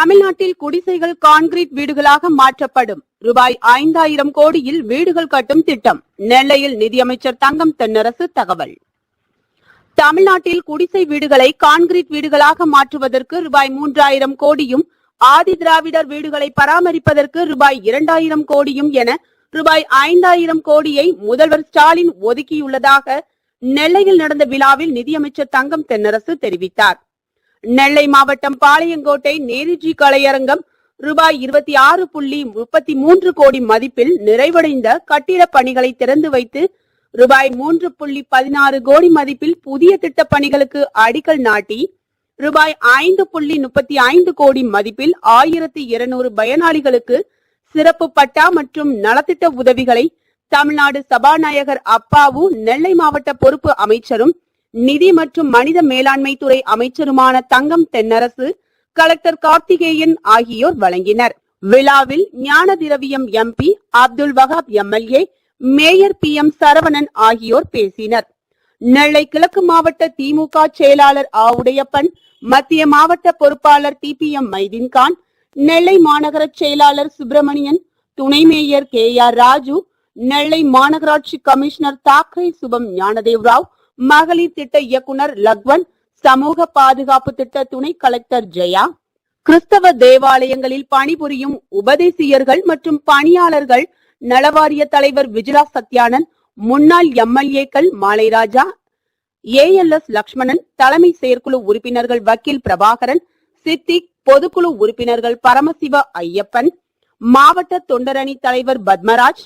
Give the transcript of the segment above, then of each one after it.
தமிழ்நாட்டில் குடிசைகள் கான்கிரீட் வீடுகளாக மாற்றப்படும். ரூபாய் 5000 கோடியில் வீடுகள் கட்டும் திட்டம். நெல்லையில் நிதியமைச்சர் தங்கம் தென்னரசு தகவல். தமிழ்நாட்டில் குடிசை வீடுகளை கான்கிரீட் வீடுகளாக மாற்றுவதற்கு ரூபாய் 3000 கோடியும், ஆதி திராவிடர் வீடுகளை பராமரிப்பதற்கு ரூபாய் 2000 கோடியும் என ரூபாய் 5000 கோடியை முதல்வர் ஸ்டாலின் ஒதுக்கியுள்ளதாக நெல்லையில் நடந்த விழாவில் நிதியமைச்சர் தங்கம் தென்னரசு தெரிவித்தார். நெல்லை மாவட்டம் பாளையங்கோட்டை நேருஜி கலையரங்கம் ரூபாய் 26.33 கோடி மதிப்பில் நிறைவடைந்த கட்டிடப் பணிகளை திறந்து வைத்து ரூபாய் 3.16 கோடி மதிப்பில் புதிய திட்டப் பணிகளுக்கு அடிக்கல் நாட்டி ரூபாய் 5.35 கோடி மதிப்பில் 1200 பயனாளிகளுக்கு சிறப்பு பட்டா மற்றும் நலத்திட்ட உதவிகளை தமிழ்நாடு சபாநாயகர் அப்பாவு, நெல்லை மாவட்ட பொறுப்பு அமைச்சரும் நிதி மற்றும் மனித மேலாண்மை துறை அமைச்சருமான தங்கம் தென்னரசு, கலெக்டர் கார்த்திகேயன் ஆகியோர் வழங்கினர். விழாவில் ஞான திரவியம் MP, Abdul Wahab MLA, mayor PM Saravanan ஆகியோர் பேசினர். நெல்லை கிழக்கு மாவட்ட திமுக செயலாளர் ஆவுடையப்பன், மத்திய மாவட்ட பொறுப்பாளர் TPM மைதீன்கான், நெல்லை மாநகர செயலாளர் சுப்பிரமணியன், துணை மேயர் KR ராஜு, நெல்லை மாநகராட்சி கமிஷனர் தாக்கரே சுபம் ஞானதேவ் ராவ், மகளிர் திட்ட இயக்குனர் லக்வன், சமூக பாதுகாப்பு திட்ட துணை கலெக்டர் ஜெயா, கிறிஸ்தவ தேவாலயங்களில் பணிபுரியும் உபதேசியர்கள் மற்றும் பணியாளர்கள், நலவாரிய தலைவர் விஜிலா சத்யானந்த், முன்னாள் MLAக்கள் மாலைராஜா, ALS லட்சுமணன், தலைமை செயற்குழு உறுப்பினர்கள் வக்கீல் பிரபாகரன், சித்திக், பொதுக்குழு உறுப்பினர்கள் பரமசிவ ஐயப்பன், மாவட்ட தொண்டரணி தலைவர் பத்மராஜ்,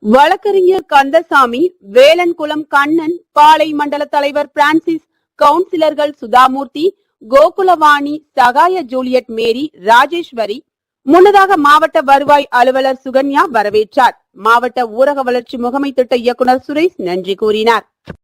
வழக்கறிஞர் கந்தசாமி, வேலன்குளம் கண்ணன், பாளை மண்டல தலைவர் பிரான்சிஸ், கவுன்சிலர்கள் சுதாமூர்த்தி, கோகுலவாணி, சகாய ஜூலியட் மேரி, ராஜேஸ்வரி. முன்னதாக மாவட்ட வருவாய் அலுவலர் சுகன்யா வரவேற்றார். மாவட்ட ஊரக வளர்ச்சி முகமை திட்ட இயக்குனர் சுரேஷ் நன்றி கூறினார்.